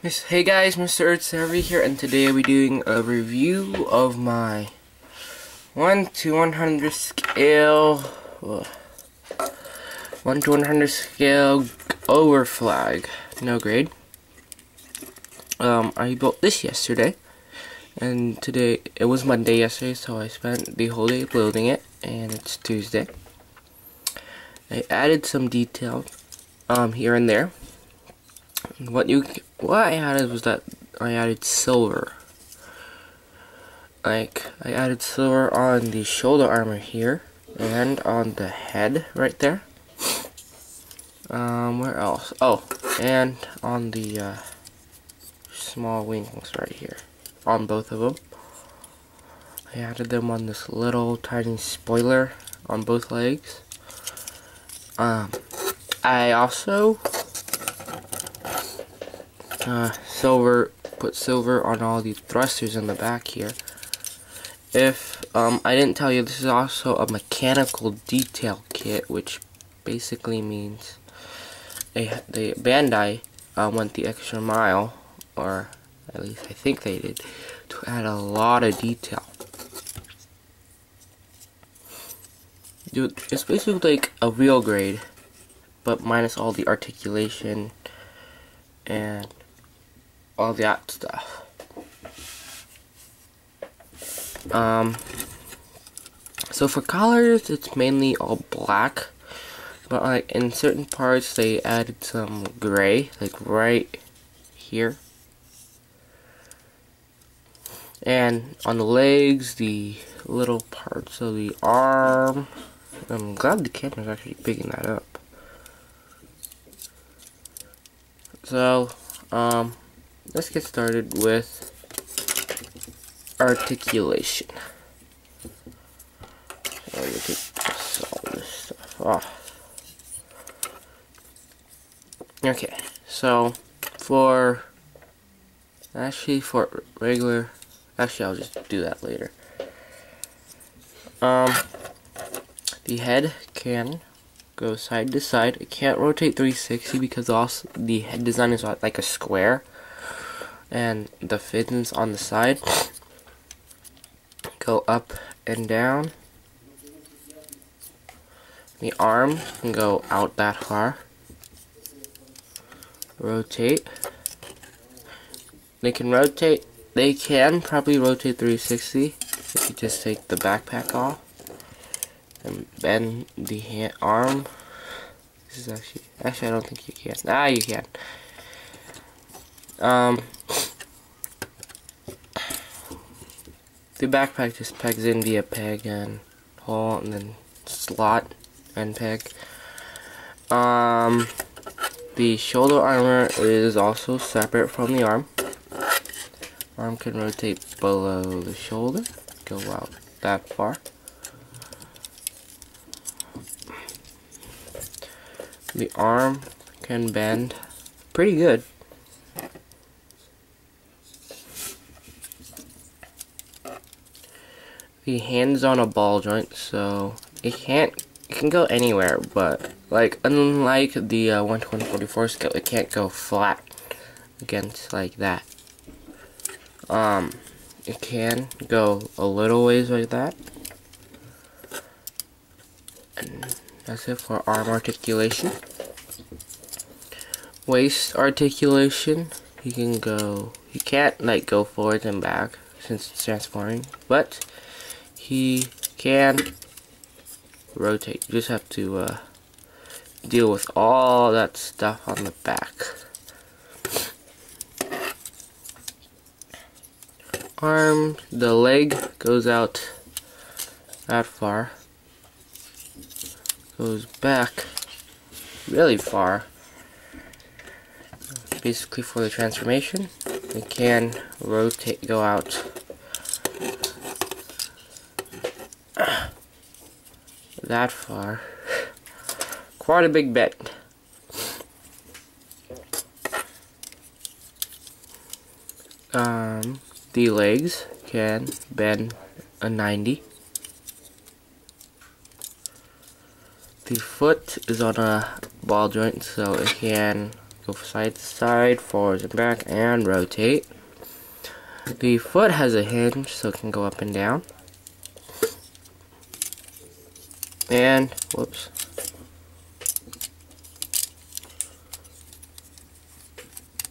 Yes, hey guys, Mr. Earth here, and today I'll be doing a review of my 1 to 100 scale 1 to 100 scale over flag, no grade. I built this yesterday, and today, it was Monday yesterday, so I spent the whole day building it, and it's Tuesday. I added some detail here and there. What I added was that I added silver. I added silver on the shoulder armor here and on the head right there. Where else? Oh, and on the small wings right here. On both of them. I added them on this little tiny spoiler on both legs. I also put silver on all the thrusters in the back here. If I didn't tell you, this is also a mechanical detail kit, which basically means the Bandai went the extra mile, or at least I think they did, to add a lot of detail. Dude, it's basically like a real grade, but minus all the articulation and all that stuff. So for colors, it's mainly all black, but like in certain parts they added some gray, like right here. And on the legs, the little parts of the arm, I'm glad the camera's actually picking that up. So, let's get started with articulation. So let me take all this stuff off. Okay, so for regular, actually I'll just do that later. The head can go side to side. It can't rotate 360 because also the head design is like a square, and the fins on the side go up and down. The arm can go out that far. Rotate. They can probably rotate 360 if you just take the backpack off and bend the arm. This is actually I don't think you can. Ah, you can. The backpack just pegs in via peg and hole, and then slot and peg. The shoulder armor is also separate from the arm. Arm can rotate below the shoulder, go out that far. The arm can bend pretty good. The hand's on a ball joint, so it can go anywhere, but like unlike the 1 to 144 scale, it can't go flat against like that. It can go a little ways like that. And that's it for arm articulation. Waist articulation, he can't like go forward and back since it's transforming, but he can rotate. You just have to deal with all that stuff on the back. Arm, the leg goes out that far. Goes back really far. Basically for the transformation. It can rotate, go out that far. Quite a big bend. The legs can bend a 90. The foot is on a ball joint, so it can go side to side, forwards and back, and rotate. The foot has a hinge, so it can go up and down. And, whoops.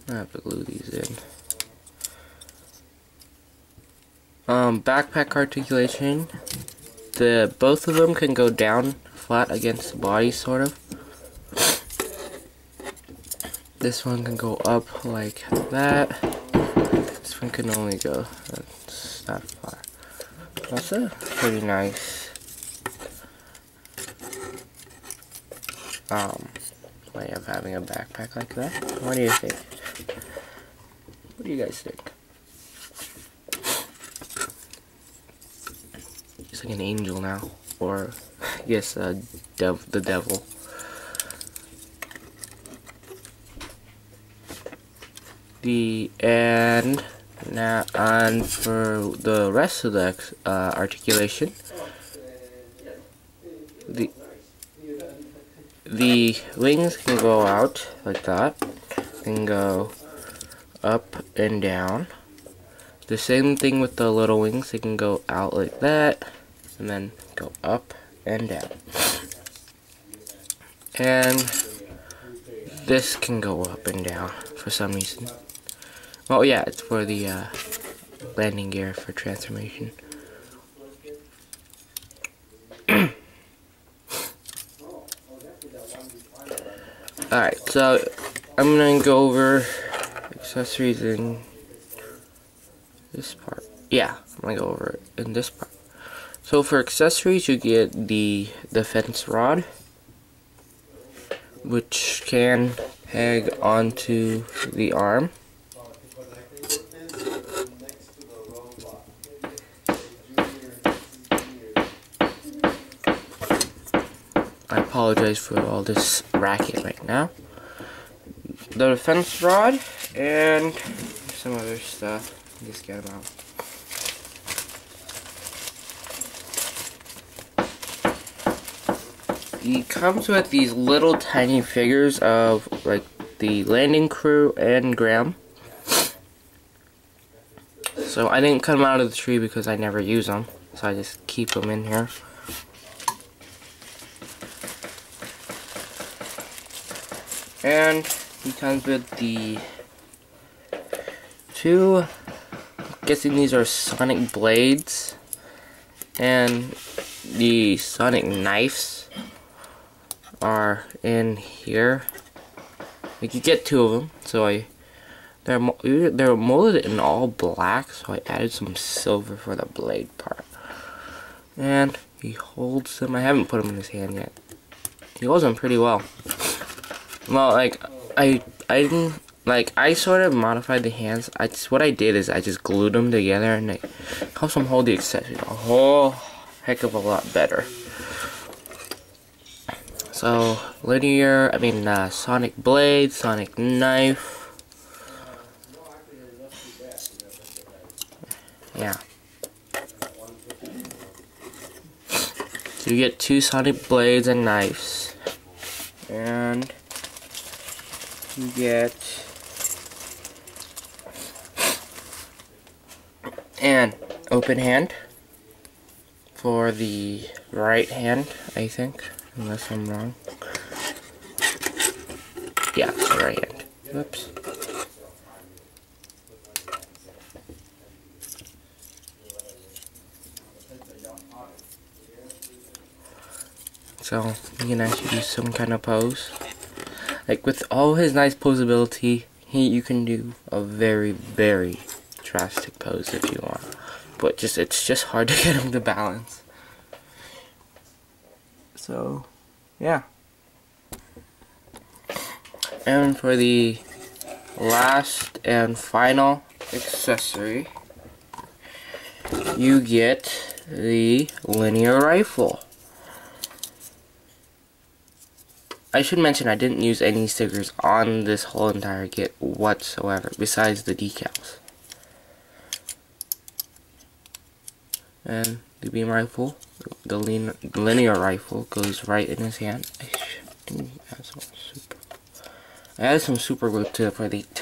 I have to glue these in. Backpack articulation. Both of them can go down flat against the body, sort of. This one can go up like that. This one can only go that's that far. That's a pretty nice way of having a backpack like that. What do you think? What do you guys think? It's like an angel now, or yes, the devil. And for the rest of the articulation, the wings can go out like that, can go up and down. The same thing with the little wings, they can go out like that, and then go up and down. And this can go up and down for some reason. Oh yeah, it's for the landing gear for transformation. Alright, so I'm gonna go over accessories in this part. Yeah, I'm gonna go over it in this part. So for accessories, you get the defense rod, which can peg onto the arm. I apologize for all this racket right now. The defense rod and some other stuff. Just get them out. It comes with these little tiny figures of like the landing crew and Graham. So I didn't cut them out of the tree because I never use them. So I just keep them in here. And he comes with the two, I'm guessing these are sonic blades, and the sonic knives are in here. You can get two of them, so they're molded in all black, so I added some silver for the blade part. And he holds them. I haven't put them in his hand yet. He holds them pretty well. Well, like I didn't, like, I sort of modified the hands. What I did is I just glued them together, and it helps them hold the accessory a whole heck of a lot better. So sonic blade, sonic knife. Yeah. So you get two sonic blades and knives, and you get an open hand for the right hand, I think, unless I'm wrong. Yeah, it's the right hand. Whoops. So you can actually do some kind of pose. Like with all his nice posability, you can do a very, very drastic pose if you want. But it's just hard to get him to balance. So, yeah. And for the last and final accessory, you get the linear rifle. I should mention I didn't use any stickers on this whole entire kit whatsoever, besides the decals. And the beam rifle, the linear rifle, goes right in his hand. I added some super glue to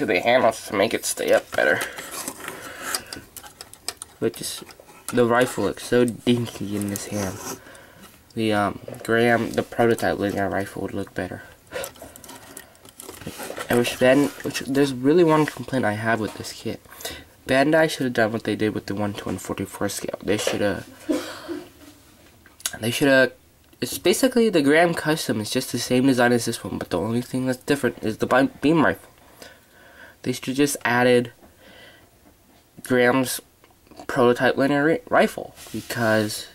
the handles to make it stay up better. But just the rifle looks so dinky in this hand. The prototype linear rifle would look better. There's really one complaint I have with this kit. Bandai should have done what they did with the 1/144 scale. They should have. It's basically the Graham Custom. It's just the same design as this one, but the only thing that's different is the beam rifle. They should have just added Graham's prototype linear rifle, because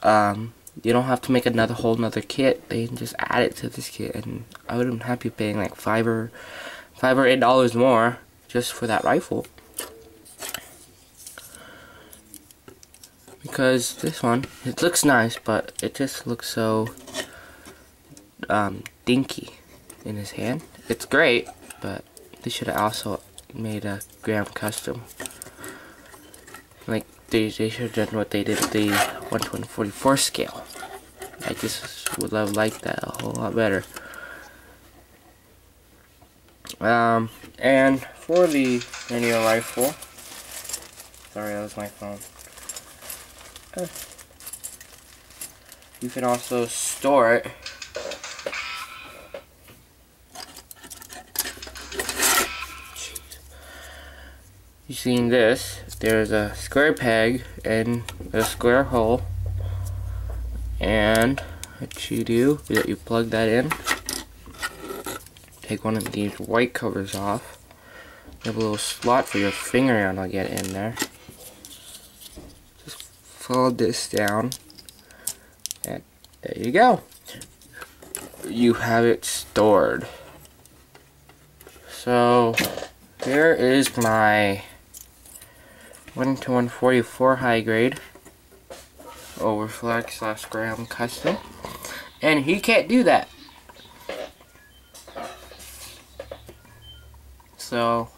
you don't have to make whole another kit. They can just add it to this kit, and I wouldn't have you paying like $5 or $8 more just for that rifle. Because this one, it looks nice, but it just looks so dinky in his hand. It's great, but they should have also made a Graham Custom. Like they should have done what they did with the 1/144 scale. I just would have liked that a whole lot better. And for the linear rifle, sorry, that was my phone. You can also store it using this. There's a square peg and a square hole, and what you do is that you plug that in, take one of these white covers off, you have a little slot for your fingernail to get in there. Just fold this down, and there you go. You have it stored. So here is my 1/144 high grade Overflex / Graham Custom, and he can't do that. So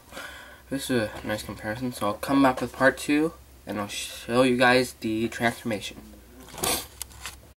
this is a nice comparison. So I'll come back with part 2 and I'll show you guys the transformation.